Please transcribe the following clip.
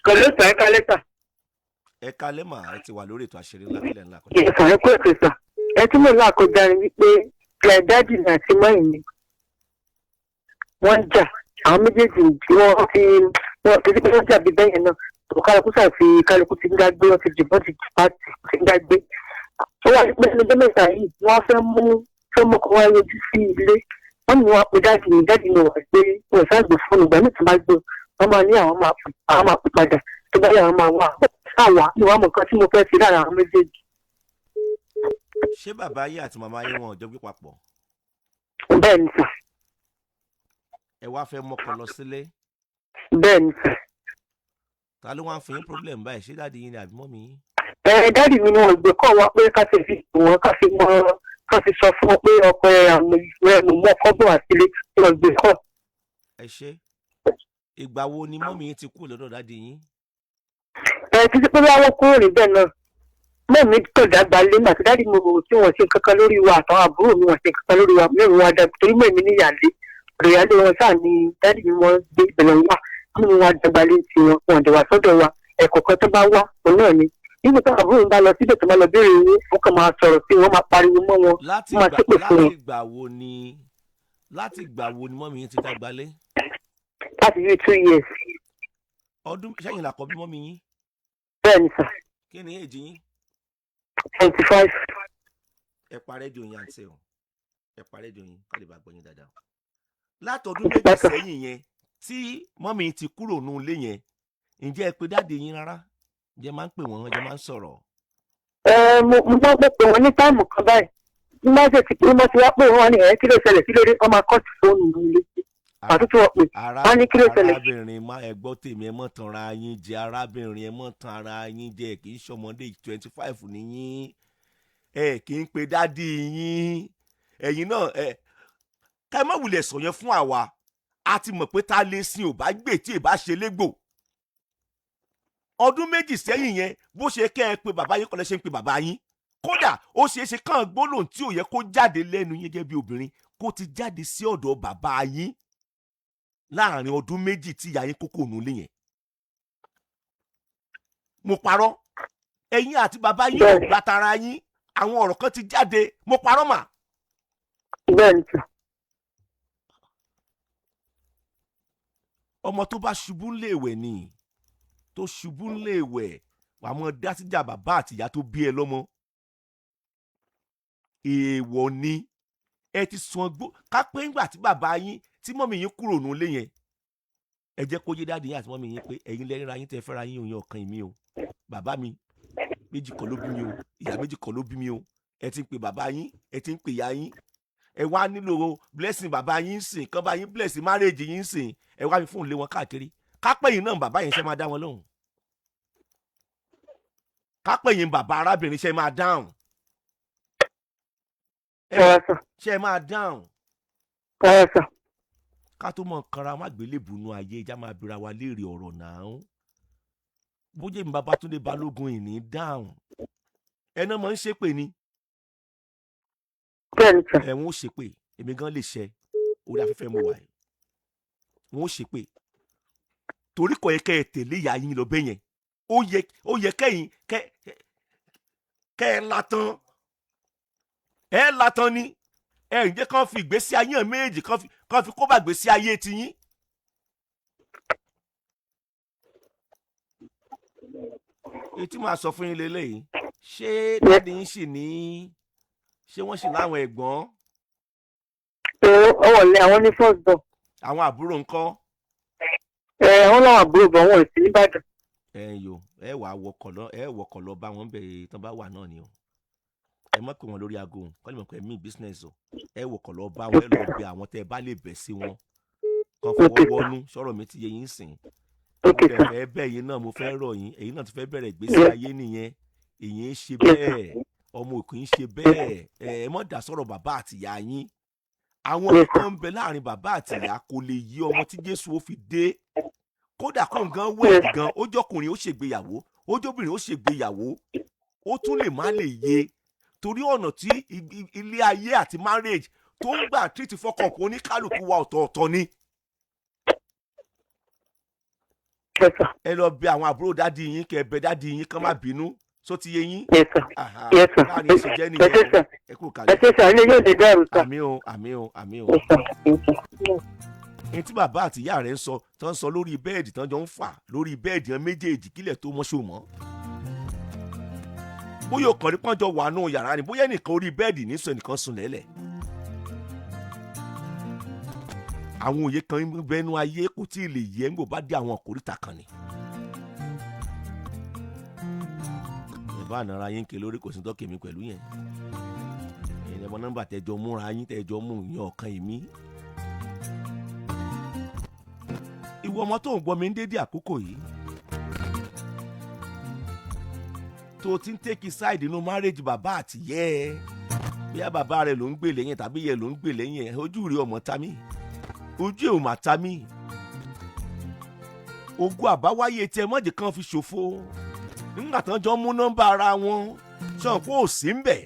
Pẹ̀lú ìtàn ẹ̀ka lẹ́tà. Ẹ kalẹ́ mà, ẹ ti wà lórí ètò àṣírí ńlá kílẹ̀ ńlá kọjá. Ìyẹ̀sán ẹ̀kọ́ ètò ìsà. Ẹ tí mo là kọjá ni wípé dáàdì mi àti mọ́yìn mi wọ́n jà. Àwọn méjèèjì wọ́n jà bí bẹ́yẹn náà. Kálukú sàfi kálukú ti ń dágbé, wọ́n ti dìbọn ti pàtì ti ń dágbé. Ó wà nípa ẹni ọjọ́ mẹ́ta yìí, wọ́n fẹ́ mú kó wá yọjú sí ilé. Wọ́n ní wọ́n pe dáàdì mi wà pé wọ́n ṣáàgbé fóònù ìgbà mẹ́ta máa gbé. Wọ́n máa ní àwọn máa pè padà. Tó bá yà wọ́n máa wà. Àwa ni wọ́n mọ̀ nǹkan tí mo fẹ́ fi lára àwọn méjèèjì. Ṣé bàbá yín àti màmá yín wọn ò jọ gbé papọ̀? Bẹ́ẹ̀ ni sà. Ẹ wá fẹ́ mọ́kọ lọ sílé? Bẹ́ẹ̀ ni sà. Ta ló wá ń fún yín problem báyìí? Ṣé dáàdi yín ni àbí mọ́mì yín? Dáàdì mi ni wọ́n gbé kọ́ wa pé ká fi wọ́n ká fi sọ fún wọn pé ọkọ àwọn ìfẹ́ mi mọ́ ọkọ bọ̀ wá sílé tí wọ́n gbé kọ́. Ẹ ṣé. Ìgbà wo ni mọ́mì yín ti kú lọ́dọ̀ dáàdi yín? Títí pé wọ́n kúrò níbẹ̀ náà. Mọ́mì tó dàgbà lé màtí dáàdì mi ò tí wọ́n ṣe kankan lórí wa àtàwọn àbúrò mi wọ́n ṣe kankan lórí wa mẹ́rin wa dàgbà torí mẹ́rin níyàlé. Ìrìnàlè wọn sáà ni dáàdì mi wọ́n gbé ìbẹ̀rẹ̀ wà nínú wa dàgbà lé ti wọn dẹ̀ wá sọ́dọ̀ wa ẹ̀kọ́ kan tó bá wá òun náà ni. Nígbà tó àbúrò mi bá lọ síbẹ̀ tó máa lọ béèrè owó wọ́n kàn máa sọ̀rọ̀ sí wọn máa pariwo mọ́ wọn. Láti ìgbà wo ni mọ́mì yín ti dàgbà lé? Láti bí 2 years. Ọdún sẹ́yìn làkọ́ bí mọ́mì yín? Bẹ́ẹ̀ ni sà. Kí ni èjì yín? 25. Ẹ pa rédíò yín àǹtí o. Ẹ pa rédíò yín ká lè bá gbọ́ yín dáadáa. Látọdún méjì sẹ́yìn yẹn tí mọ́mì yín ti kúrò nù ilé yẹn, ǹjẹ́ ẹ pè dáàdi yín rárá? Ǹjẹ́ máa ń pè wọ́n, ǹjẹ́ máa ń sọ̀rọ̀? Mo gbọ́ pé wọ́n ní táìmù kan báyìí. Bí wọ́n ṣe ti wá pé wọ́n ní kí ló ṣẹlẹ̀ sí lórí wọ́n máa kọ́ sí fóònù mi létí. Àtúntò wọ́n pè wọ́n ní kí ló ṣẹlẹ̀. Arábìnrin má ẹ gbọ́ tèmi ẹ mọ̀ tan ara yín jẹ, arábìnrin ẹ mọ̀ tan ara yín jẹ, kì í ṣọmọdé 25 nìyín. Ẹ kì í pe dáàdi yín. Ẹ̀yin náà ká ẹ má wulẹ̀ sọ yẹn fún àwa. A ti mọ̀ pé ta lè sin ò bá gbè tí ì bá ṣe légbò. Ọdún méjì sẹ́yìn yẹn bó ṣe kẹ́ ẹ pé bàbá yín kọ́ lẹ ṣe ń pe bàbá yín. Kódà ó ṣeé ṣe kàn gbólóhùn tí ò yẹ kó jáde lẹ́nu yín gẹ́gẹ́ bí obìnrin kó ti jáde sí ọ̀dọ̀ bàbá yín láàrin ọdún méjì tí ìyá yín kókó nù lé yẹn. Mo parọ́. Ẹ̀yin àti bàbá yín ò gbà tara yín. Àwọn ọ̀rọ̀ kan ti jáde. Mo parọ́ mà. Bẹ́ẹ̀ ni sà. Ọmọ tó bá ṣubú léèwẹ̀ ni tó ṣubú léèwẹ̀ wàá mọ dá síjà bàbá àti ìyá tó bí ẹ lọ́mọ. Èèwọ̀ ni ẹ ti sùn ọgbó ká pé ńgbà tí bàbá yín tí mọ́mì yín kúrò nù lé yẹn. Ẹ jẹ́ kó yé dáàdi yín àti mọ́mì yín pé ẹ̀yin lẹ́rìíra yín tẹ́ fẹ́ra yín òyìn ọ̀kan ìmí o. Bàbá mi méjì kan ló bí mi o, ìyá méjì kan ló bí mi o. Ẹ ti ń pe bàbá yín, ẹ ti ń pe ìyá yín. Ẹ wá nílò blessing bàbá yín sìn, kán bá yín bless marriage yín sìn. Ẹ wá mi fóònù lé wọn káàkiri. Kápẹ́ yìí náà bàbá yẹn ṣe máa dá wọn lóhùn. Kápẹ́ yìí bàbá arábìnrin ṣe máa dáhùn. Ṣe máa dáhùn. Ká tó mọ̀ kanra má gbélé bùnú ayé ìjà máa bira wa léèrè ọ̀rọ̀ náà. Bójé mi Babátúndé Balógun ìní dáhùn. Ẹná mọ̀ ń ṣépè ni. Ẹ̀wọ̀n ó ṣépè, èmi gan lè ṣẹ, orí afẹ́fẹ́ mo wà yìí. Wọ́n ó ṣépè. Torí kò yẹ kẹ́ ẹ tẹ̀lé ìyá yín lọ bẹ́ yẹn. Ó yẹ kẹ́yìn kẹ́ ẹ látàn. Ẹ látàn ni. Ẹ ǹjẹ́ kàn fi ìgbésí ayé méjì kàn fi kó bá ìgbésí ayé tiyín. Ètí máa sọ fún yín lélẹ́yìí. Ṣé dáàdi yín sì ní ṣé wọ́n sì láwọn ẹ̀gbọ́n? Àwọn ní first born. Àwọn àbúrò ńkọ́? Àwọn làwọn àbúrò bọ̀ wọ́n sí Ìbàdàn. Ẹ wàá wọkọ̀ lọ bá wọn bẹ̀ tán bá wà náà ni o. Ẹ mọ̀ pé wọn lórí aago òun kọ́ lè mọ̀ pé ẹ̀mí business o. Ẹ wọkọ̀ lọ bá wọn ẹ lọ bẹ àwọn tẹ́ ẹ bá lè bẹ̀ sí wọn. Kan fọwọ́ wọnú sọ̀rọ̀ mi ti yẹ yín sìn. Mo fẹ́ bẹ̀ yín náà mo fẹ́ rọ̀ yín èyí náà ti fẹ́ bẹ̀rẹ̀ ìgbésí ayé nìyẹn. Èyí ń ṣe bẹ́ẹ̀ ọmọ òkú ń ṣe bẹ́ẹ̀ ẹ mọ̀ dá sọ̀rọ̀ bàbá àti ìyá yín. Àwọn nǹkan ń bẹ láàrin bàbá àti ìyá kò lè yí ọmọ tí Jésù ó fi dé. Kódà kó nǹkan wẹ̀ gan ó jọkùnrin ó ṣègbéyàwó ó jóbìnrin ó ṣègbéyàwó ó tún lè má lè yé torí ọ̀nà tí ilé ayé àti marriage tó ń gbà treat fọkànpọ̀ oníkálukú wa ọ̀tọ̀ọ̀tọ̀ ni. Yes, sir. ẹ lọ bẹ àwọn àbúrò dádì yín kẹ́ bẹ dádì yín kán má bínú só ti yé yín. Yes, sir. Yes, sir. láàrin ìṣe jẹ́ nìyẹn Yes, sir. ẹ kú Ẹ kalẹ̀. ṣe sà, ilé yóò lè dàrú sà. àmì o àmì o àmì o. Yes, sir. Yes, sir. ẹni tí bàbá àti ìyá rẹ̀ ń sọ tán sọ lórí bẹ́ẹ̀dì tán jọ ń fà lórí bẹ́ẹ̀dì yẹn méjèèjì kílẹ̀ tó mọ́ṣọ́ mọ́. bóyá ọkàn rí pọ́njọ wà nù yàrá ni bóyá ẹnìkan orí bẹ́ẹ̀dì ní sọ ẹnìkan sùn lẹ́lẹ̀. àwọn òye kan bẹnu ayé kò tí ì lè yẹ ńgbò bá dé àwọn àkóríta kan ni. ìbá ànàrà yín ké lórí kò sí tọ́kì mi pẹ̀lú yẹn. ẹ̀yin ẹ̀mọ nọ́mbà tẹ́jọ múra yín tẹ́jọ mú ìyẹn ọ̀kan èmi. ìwọ ọmọ tó ń gbọ́ mi ń dédé àkókò yìí tó ti ń tẹ́kì sáìdì inú márèjì bàbá àti yẹ́ ẹ bóyá bàbá rẹ ló ń gbè lẹ́yìn tàbí yẹ ló ń gbè lẹ́yìn ẹ ojú rẹ ọmọ ta mí ojú ẹ ò mà ta mí ogun àbáwáyé tiẹ̀ mọ́jẹ̀ kan fi ṣòfò nígbà tán jọ mú nọ́mbà ara wọn ṣàn kó ò sí ń bẹ̀